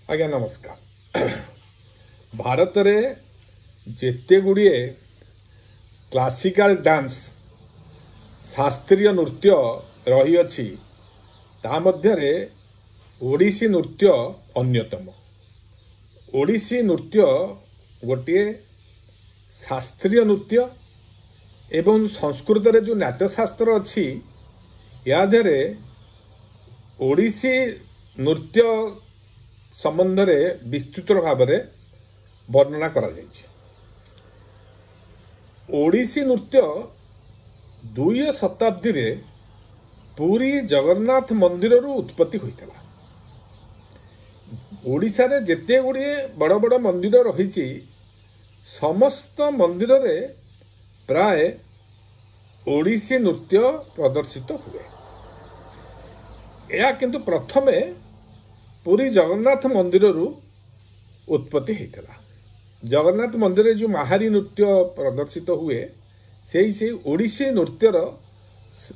आज्ञा नमस्कार। भारत रे जेते गुड़िए क्लासिकल डांस शास्त्रीय नृत्य रही अछि ता मध्य रे ओडिसी नृत्य अन्यतम। ओडिसी नृत्य गोटे शास्त्रीय नृत्य एवं संस्कृत रे जो नाट्यशास्त्र अच्छी या देहरे ओडिसी नृत्य संबंध रे विस्तृत भाव में वर्णना करा जायछि। ओडिसी नृत्य 2 शताब्दी रे पुरी जगन्नाथ मंदिर रु उत्पत्ति होइतला। ओडिशा रे जेते गुड़िए बड़ बड़ मंदिर रही समस्त मंदिर रे प्राय ओडिसी नृत्य प्रदर्शित हुए। यह किंतु प्रथमे पुरी जगन्नाथ मंदिर रु उत्पत्ति होइतला। जगन्नाथ मंदिर जो महारी नृत्य प्रदर्शित हुए से ओडिसी नृत्यर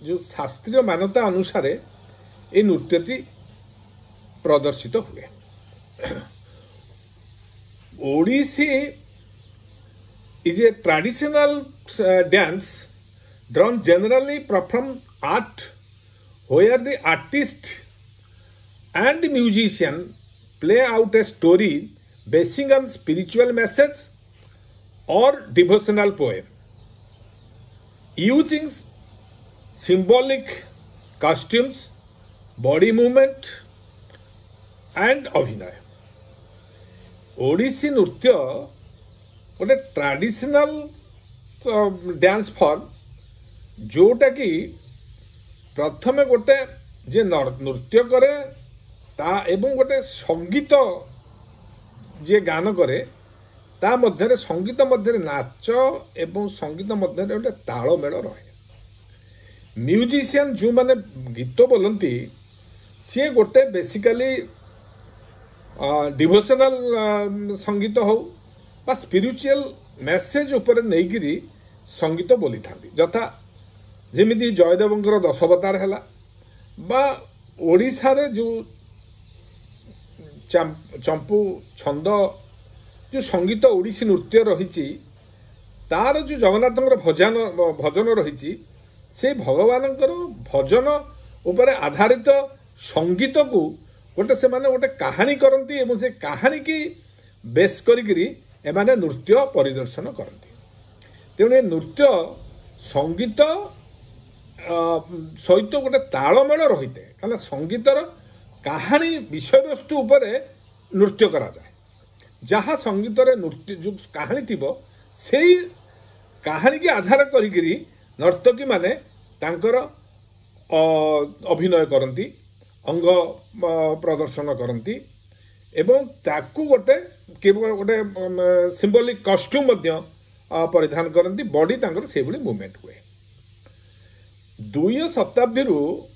जो शास्त्रीय मान्यता अनुसार ये नृत्यटी प्रदर्शित हुए। Odissi is a traditional dance drawn generally from art where the artist and musician play out a story basing on spiritual message or devotional poem using symbolic costumes, body movement and अभिनय। ओडिसी नृत्य गोटे ट्रेडिशनल डांस फॉर्म जोटा कि प्रथमे गोटे जे नृत्य करे ता एवं गोटे संगीत जे गान करे ता मध्य संगीत मध्य नाच एवं संगीत मध्य गोटे तालमेल रहे। म्यूजिशियन जो माने गीत बोलती सी गोटे बेसिकली डिवोशनल संगीत हो बा स्पिरिचुअल मेसेज उपर नहींकि संगीत बोली था। जथा जमीती जयदेवंकर दशावतार है बा ओडिशा रे जो चंपू छंद जो संगीत ओडिसी नृत्य रही तार जो जगन्नाथ भजन रही से भगवान भजन उपर आधारित संगीत को गोटे से माने गोटे कहानी करती एवं से कहानी की बेस करी एमाने नृत्य परिदर्शन करती। तेणु नृत्य संगीत सहित गोटे तालमेल रही है कारण संगीतर कहानी विषय वस्तु उपर नृत्य करा जाए। जहाँ संगीत नृत्य जो कहानी थी से कहानी की आधार करी नर्तकी माने तांकर अभिनय करती अंग प्रदर्शन करती एवं ताकू गोटे केवल गोटे सिंबलिक कॉस्ट्यूम परिधान करती बॉडी तांकर से भली मूवमेंट हुए। 2 शताब्दी रु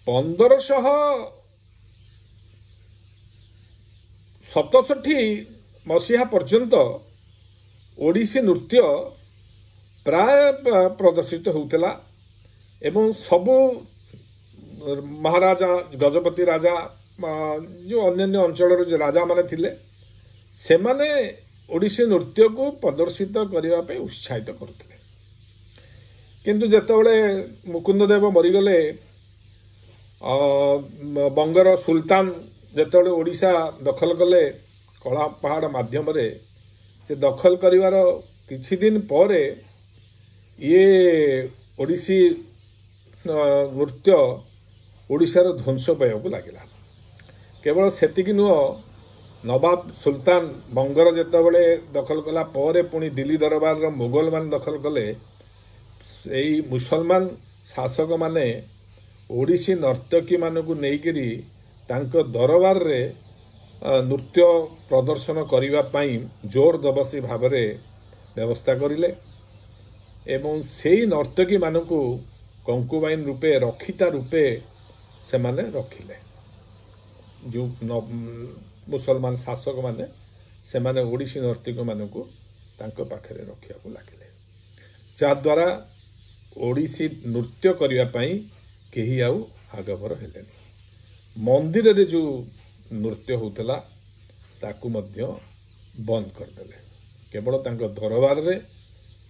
1567 मसीहा पर्यंत ओडिसी नृत्य प्राय प्रदर्शित होता एवं सबू महाराजा गजपति राजा जो अन्य अंचल जो राजा माने थिले से माने ओडिसी नृत्य को प्रदर्शित करने उत्साहित करते। किंतु जेतेबेले मुकुंददेव मरीगले बंगर सुल्तान जेतेबेले ओडिशा दखल कले कला पहाड़ माध्यम रे से दखल करिवार किछि दिन परे ये ओडिसी नृत्य ओडिशार ध्वंस पाइबाकू लगिला। केवल सेतिकी नुह नवाब सुल्तान बंगर जेतेबेले दखल कला परे पुणी दिल्ली दरबार मुगल मान दखल कले यही मुसलमान शासक माने ओडिसी नर्तकी मानकू नेइकिरी तांको दरबार रे नृत्य प्रदर्शन करिवा पई जोर दबसी भाव में व्यवस्था करिले एवं सेई नर्तकी मानकू कंकुबाइन रूपे रखिता रूपे से माने रखिले। जो मुसलमान शासक माने से माने ओडिसी नर्तकी मानकू तांको पाखरे रखिया को लागिले जद्वारा ओडिसी नृत्य करने केही आउ आगभर हेलेनी। मंदिर रे जो ନୃତ୍ୟ ହେଉଥିଲା ତାକୁ ମଧ୍ୟ ବନ୍ଦ କରିଦେଲେ। କେବଳ ତାଙ୍କ ଦରବାରରେ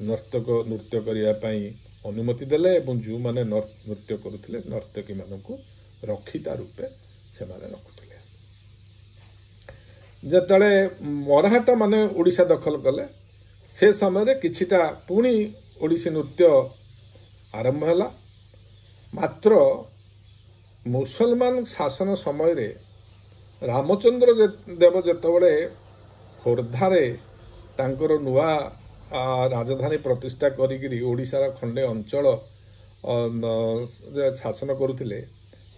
ନୃତ୍ୟ କରିବା ପାଇଁ ଅନୁମତି ଦେଲେ ଏବଂ ଯେଉଁମାନେ ନୃତ୍ୟ କରୁଥିଲେ ନର୍ତ୍ତକୀମାନଙ୍କୁ ରକ୍ଷିତା ରୂପେ ସେମାନେ ରଖୁଥିଲେ। ଯେତେବେଳେ ମରାଠା ମାନେ ଓଡ଼ିଶା ଦଖଲ କଲେ ସେ ସମୟରେ କିଛିଟା ପୁଣି ଓଡ଼ିଶୀ ନୃତ୍ୟ ଆରମ୍ଭ ହେଲା। ମାତ୍ର ମୁସଲମାନ ଶାସନ ସମୟରେ ରାମଚନ୍ଦ୍ର ଦେବ ଯେତେବେଳେ ଖୋର୍ଦ୍ଧାରେ ତାଙ୍କର ନୂଆ ରାଜଧାନୀ ପ୍ରତିଷ୍ଠା କରିକିରି ଓଡ଼ିଶାର ଖଣ୍ଡେ ଅଞ୍ଚଳ ଶାସନ କରୁଥିଲେ,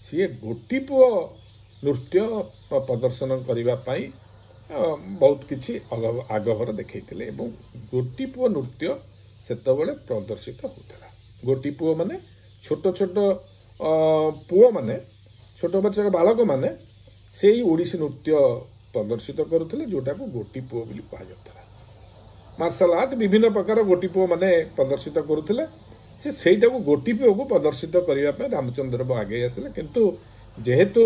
ସିଏ ଗୋଟିପୁଅ ନୃତ୍ୟ ପ୍ରଦର୍ଶନ କରିବା ପାଇଁ ବହୁତ କିଛି ଆଗଭର ଦେଖେଇଥିଲେ ଏବଂ ଗୋଟିପୁଅ ନୃତ୍ୟ ସେତେବେଳେ ପ୍ରଦର୍ଶିତ ହେଉଥିଲା। ଗୋଟିପୁଅ ମାନେ ଛୋଟ ଛୋଟ ପୁଅମାନେ, ଛୋଟ ବଚ୍ଚା ବାଳକମାନେ ସେଇ ଓଡ଼ିଶୀ ନୃତ୍ୟ ପ୍ରଦର୍ଶିତ କରୁଥିଲେ, ଯେଉଁଟାକୁ ଗୋଟିପୁଅ ବୋଲି କୁହାଯାଉଥିଲା। ମାର୍ଶାଲ ଆର୍ଟ ବିଭିନ୍ନ ପ୍ରକାର ଗୋଟିପୁଅ ମାନେ ପ୍ରଦର୍ଶିତ କରୁଥିଲେ। ସେଇଟାକୁ ଗୋଟିପୁଅକୁ ପ୍ରଦର୍ଶିତ କରିବା ପାଇଁ ରାମଚନ୍ଦ୍ର ଦେବ ଆଗେଇ ଆସିଲେ। କିନ୍ତୁ ଯେହେତୁ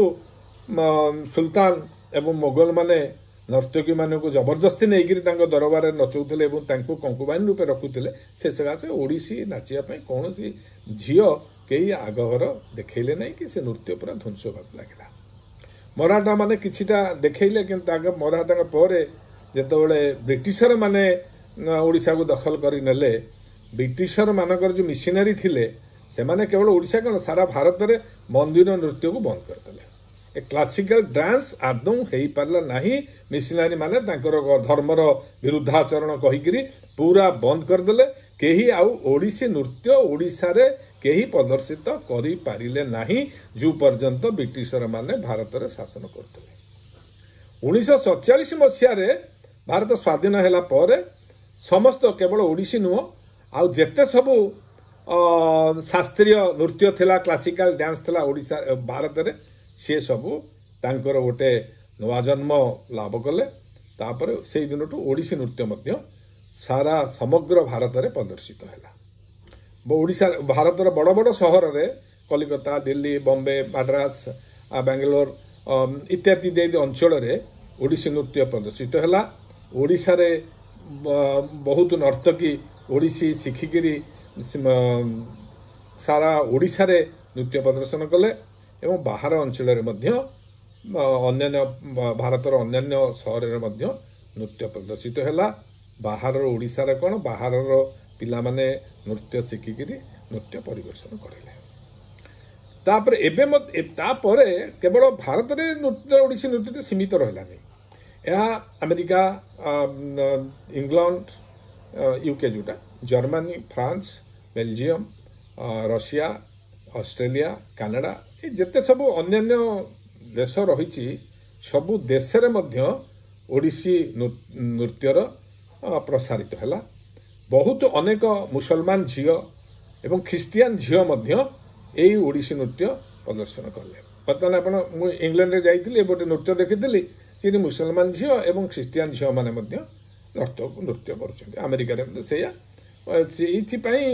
ସୁଲତାନ ଏବଂ ମୋଗଲ ମାନେ ନର୍ତ୍ତକୀମାନଙ୍କୁ ଜବରଦସ୍ତି ନେଇକରି ତାଙ୍କ ଦରବାରରେ ନଚଉଥିଲେ ଏବଂ ତାଙ୍କୁ କଙ୍କୁବାଇନ ରୂପେ ରଖୁଥିଲେ, ସେ ସକାଶେ ଓଡ଼ିଶୀ ନାଚିବା ପାଇଁ କୌଣସି ଝିଅ କେହି ଆଗଭର ଦେଖେଇଲେ ନାହିଁ କି ସେ ନୃତ୍ୟ ପୁରା ଧ୍ୱଂସ ହେବାକୁ ଲାଗିଲା। ମରାଠା ମାନେ କିଛିଟା ଦେଖେଇଲେ, କିନ୍ତୁ ତାଙ୍କ ମରାଠାଙ୍କ ପରେ ଯେତେବେଳେ ବ୍ରିଟିଶର ମାନେ ଓଡ଼ିଶାକୁ ଦଖଲ କରିନେଲେ, ବ୍ରିଟିଶର ମାନଙ୍କର ଯେଉଁ ମିଶନାରୀ ଥିଲେ ସେମାନେ କେବଳ ଓଡ଼ିଶା କ'ଣ ସାରା ଭାରତରେ ମନ୍ଦିର ନୃତ୍ୟକୁ ବନ୍ଦ କରିଦେଲେ। ଏ କ୍ଲାସିକାଲ ଡ୍ୟାନ୍ସ ଆଦୌ ହେଇପାରିଲା ନାହିଁ। ମିଶନାରୀ ମାନେ ତାଙ୍କର ଧର୍ମର ବିରୁଦ୍ଧାଚରଣ କହିକିରି ପୁରା ବନ୍ଦ କରିଦେଲେ। କେହି ଆଉ ଓଡ଼ିଶୀ ନୃତ୍ୟ ଓଡ଼ିଶାରେ କେହି ପ୍ରଦର୍ଶିତ କରିପାରିଲେ ନାହିଁ ଯେଉଁ ପର୍ଯ୍ୟନ୍ତ ବ୍ରିଟିଶର ମାନେ ଭାରତରେ ଶାସନ କରୁଥିଲେ। 1947 ମସିହାରେ ଭାରତ ସ୍ୱାଧୀନ ହେଲା ପରେ ସମସ୍ତ କେବଳ ଓଡ଼ିଶୀ ନୁହଁ ଆଉ ଯେତେ ସବୁ ଶାସ୍ତ୍ରୀୟ ନୃତ୍ୟ ଥିଲା, କ୍ଲାସିକାଲ ଡ୍ୟାନ୍ସ ଥିଲା ଓଡ଼ିଶା ଭାରତରେ, ସେ ସବୁ ତାଙ୍କର ଗୋଟେ ନୂଆ ଜନ୍ମ ଲାଭ କଲେ। ତାପରେ ସେଇ ଦିନଠୁ ଓଡ଼ିଶୀ ନୃତ୍ୟ ମଧ୍ୟ ସାରା ସମଗ୍ର ଭାରତରେ ପ୍ରଦର୍ଶିତ ହେଲା। ଓଡ଼ିଶା ଭାରତର ବଡ଼ ବଡ଼ ସହରରେ କଲିକତା, ଦିଲ୍ଲୀ, ବମ୍ବେ, ମାଡ୍ରାସ, ବାଙ୍ଗାଲୋର ଇତ୍ୟାଦି ଅଞ୍ଚଳରେ ଓଡ଼ିଶୀ ନୃତ୍ୟ ପ୍ରଦର୍ଶିତ ହେଲା। ଓଡ଼ିଶାରେ ବହୁତ ନର୍ତ୍ତକୀ ଓଡ଼ିଶୀ ଶିଖିକିରି ସାରା ଓଡ଼ିଶାରେ ନୃତ୍ୟ ପ୍ରଦର୍ଶନ କଲେ ଏବଂ ବାହାର ଅଞ୍ଚଳରେ ମଧ୍ୟ ଅନ୍ୟାନ୍ୟ ଭାରତର ଅନ୍ୟାନ୍ୟ ସହରରେ ମଧ୍ୟ ନୃତ୍ୟ ପ୍ରଦର୍ଶିତ ହେଲା। ବାହାରର ଓଡ଼ିଶାରେ କ'ଣ ବାହାରର ପିଲାମାନେ ନୃତ୍ୟ ଶିଖିକିରି ନୃତ୍ୟ ପରିବେଷଣ କରିଲେ। ତାପରେ ତାପରେ କେବଳ ଭାରତରେ ଓଡ଼ିଶୀ ନୃତ୍ୟଟି ସୀମିତ ରହିଲାନି। ଏହା ଆମେରିକା, ଇଂଲଣ୍ଡ, ୟୁକେ ଯେଉଁଟା, Germany, France, Belgium, Russia, Australia, Canada, ଏ ଯେତେ ସବୁ ଅନ୍ୟାନ୍ୟ ଦେଶ ରହିଛି ସବୁ ଦେଶରେ ମଧ୍ୟ ଓଡ଼ିଶୀ ନୃତ୍ୟର ପ୍ରସାରିତ ହେଲା। ବହୁତ ଅନେକ ମୁସଲମାନ ଝିଅ ଏବଂ ଖ୍ରୀଷ୍ଟିଆନ ଝିଅ ମଧ୍ୟ ଏଇ ଓଡ଼ିଶୀ ନୃତ୍ୟ ପ୍ରଦର୍ଶନ କଲେ। ବର୍ତ୍ତମାନ ମୁଁ ଇଂଲଣ୍ଡରେ ଯାଇଥିଲି, ଗୋଟେ ନୃତ୍ୟ ଦେଖିଥିଲି, ସେଠି ମୁସଲମାନ ଝିଅ ଏବଂ ଖ୍ରୀଷ୍ଟିଆନ ଝିଅମାନେ ମଧ୍ୟ ନୃତ୍ୟ କରୁଛନ୍ତି। ଆମେରିକାରେ ମଧ୍ୟ ସେଇଆ। ଏଇଥିପାଇଁ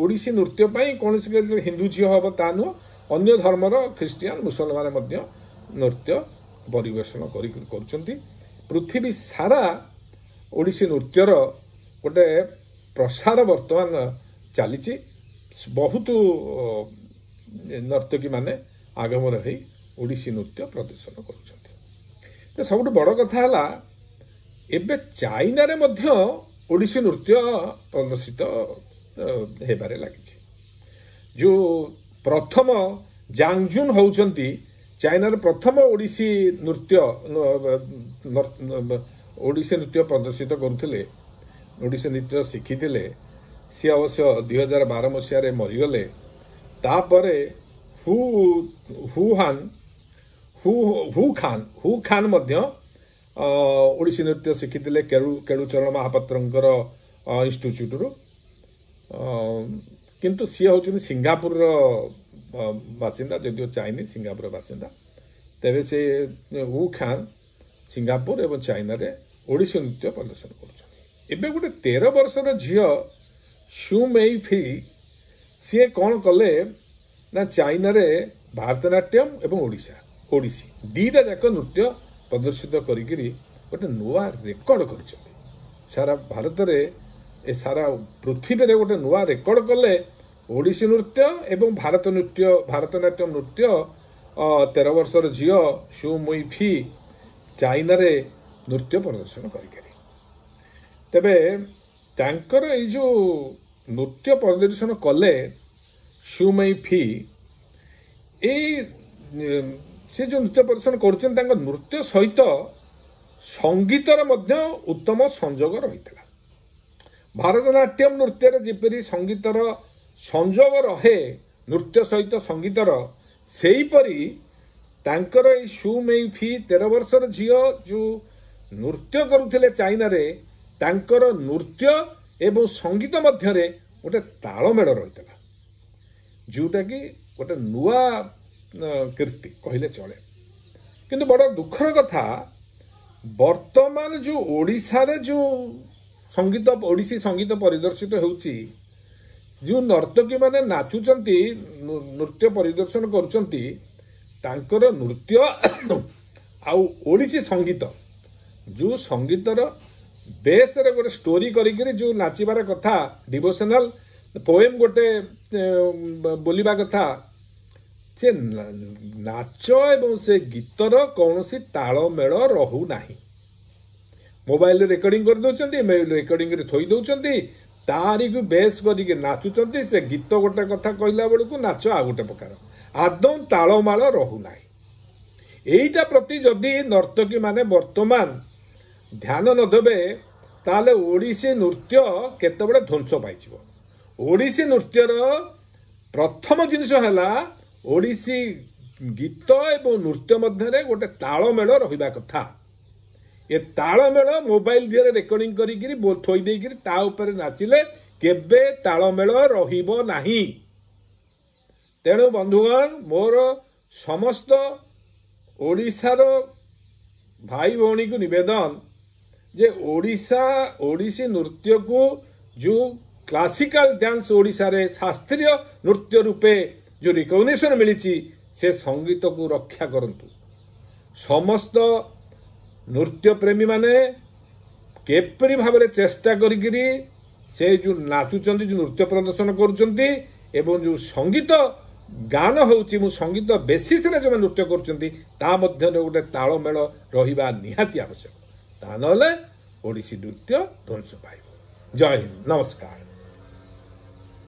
ଓଡ଼ିଶୀ ନୃତ୍ୟ ପାଇଁ କୌଣସି ହିନ୍ଦୁ ଝିଅ ହେବ ତା ନୁହଁ, ଅନ୍ୟ ଧର୍ମର ଖ୍ରୀଷ୍ଟିଆନ ମୁସଲମାନ ମଧ୍ୟ ନୃତ୍ୟ ପରିବେଷଣ କରୁଛନ୍ତି। ପୃଥିବୀ ସାରା ଓଡ଼ିଶୀ ନୃତ୍ୟର ଗୋଟେ ପ୍ରସାର ବର୍ତ୍ତମାନ ଚାଲିଛି। ବହୁତ ନର୍ତ୍ତକୀମାନେ ଆଗମନ ହୋଇ ଓଡ଼ିଶୀ ନୃତ୍ୟ ପ୍ରଦର୍ଶନ କରୁଛନ୍ତି। ସବୁଠୁ ବଡ଼ କଥା ହେଲା ଏବେ ଚାଇନାରେ ମଧ୍ୟ ଓଡ଼ିଶୀ ନୃତ୍ୟ ପ୍ରଦର୍ଶିତ ହେବାରେ ଲାଗିଛି। ଯେଉଁ ପ୍ରଥମ ଜାଙ୍ଗଜୁନ୍ ହେଉଛନ୍ତି ଚାଇନାର ପ୍ରଥମ ଓଡ଼ିଶୀ ନୃତ୍ୟ ପ୍ରଦର୍ଶିତ କରୁଥିଲେ, ଓଡ଼ିଶୀ ନୃତ୍ୟ ଶିଖିଥିଲେ। ସିଏ ଅବଶ୍ୟ 2012 ମସିହାରେ ମରିଗଲେ। ତାପରେ ହୁ ଖାନ୍ ମଧ୍ୟ ଓଡ଼ିଶୀ ନୃତ୍ୟ ଶିଖିଥିଲେ କେଳୁଚରଣ ମହାପାତ୍ରଙ୍କର ଇନଷ୍ଟିଚ୍ୟୁଟରୁ। କିନ୍ତୁ ସିଏ ହେଉଛନ୍ତି ସିଙ୍ଗାପୁରର ବାସିନ୍ଦା, ଯଦିଓ ଚାଇନିଜ୍ ସିଙ୍ଗାପୁର ବାସିନ୍ଦା। ତେବେ ସେ ହୁ ଖାନ୍ ସିଙ୍ଗାପୁର ଏବଂ ଚାଇନାରେ ଓଡ଼ିଶୀ ନୃତ୍ୟ ପ୍ରଦର୍ଶନ କରୁଛନ୍ତି। ଏବେ ଗୋଟେ 13 ବର୍ଷର ଝିଅ ସୁ ମେଇ ଫି, ସିଏ କ'ଣ କଲେ ନା ଚାଇନାରେ ଭାରତନାଟ୍ୟମ୍ ଏବଂ ଓଡ଼ିଶା ओडिसी दीटा जाक नृत्य प्रदर्शित करी गोटे नुआ रेकर्ड कर सारा भारत रे ए सारा पृथ्वी रे गोटे नुआ रेकर्ड कले ओडिसी नृत्य एवं भारतनाट्यम नृत्य 13 वर्षर झील शु मुई फी चाइना रे नृत्य प्रदर्शन करी तेबे तांकर ए जो नृत्य प्रदर्शन कले शु मुई फी से जो नृत्य प्रदर्शन कर नृत्य सहित संगीतर मध्य उत्तम संजोग रही भारतनाट्यम नृत्य जेपरी संगीतर संजोग रहे नृत्य सहित संगीतर सेहीपरि तांकर ए शु मेई फी 13 वर्षर झील जो नृत्य करुथिले चाइना रे तांकर नृत्य एवं संगीत मध्य रे गोटे तालमेल रही जोटा कि गोटे नुआ कीर्ति कहले चले किंतु बड़ दुखर कथा वर्तमान जो ओडिशा रे जो संगीत ओडिसी संगीत परिदर्शित होउची जो नर्तकी माने नाचुचंती नृत्य परिदर्शन करुचंती तांकर नृत्य आउ ओडिसी संगीत जो संगीतर बेस रे गोटे स्टोरी करी जो नाचिबार कथा डिवोशनल पोएम गोटे बोलिबा कथा से नाच एवं से गीतर कौन सी तालमेल रहू नाही मोबाइल रेकर्डिंग कर दउचंती रेकर्डिंग रे थोई दउचंती तारी को बेस करिके नाचुचंती से गीत गोटे कथा कहला बेलू नाच आ गोटे प्रकार आदौ तालमाल रहू नाही एइटा प्रति जदि नर्तकी माने वर्तमान ध्यान न देबे ताले ओडिसी नृत्य केतेबेले ध्वंस पाइजिवो ओडिसी नृत्यर प्रथम जिनिस हला ओडिसी गीत एवं नृत्य मध्य गोटे तालमेल रहिबा कथा ये तालमेल मोबाइल दिए रेकर्डिंग करी थोई देकी ता ऊपर नाचिले केबे तालमेल रहिबो नाही तेणु बंधुगण मोर समस्त ओडिशार भाई भौणी को निवेदन जे ओडिसी नृत्य को जो क्लासिकल डांस ओडिशा रे शास्त्रीय नृत्य रूपे जो रिकग्निशन मिली से संगीत को रक्षा करंतु समस्त नृत्य प्रेमी माने केपरी भाव में चेष्टा करी से जो नाचुचंती जो नृत्य प्रदर्शन करुचंती एवं जो संगीत गान होउची मु संगीत बेसिस रे जो नृत्य करुचंती ता मध्य गोटे तालमेल रहिबा निहाती आवश्यक ता नले ओडिसी नृत्य ध्वंस पाइब जय हिंद नमस्कार।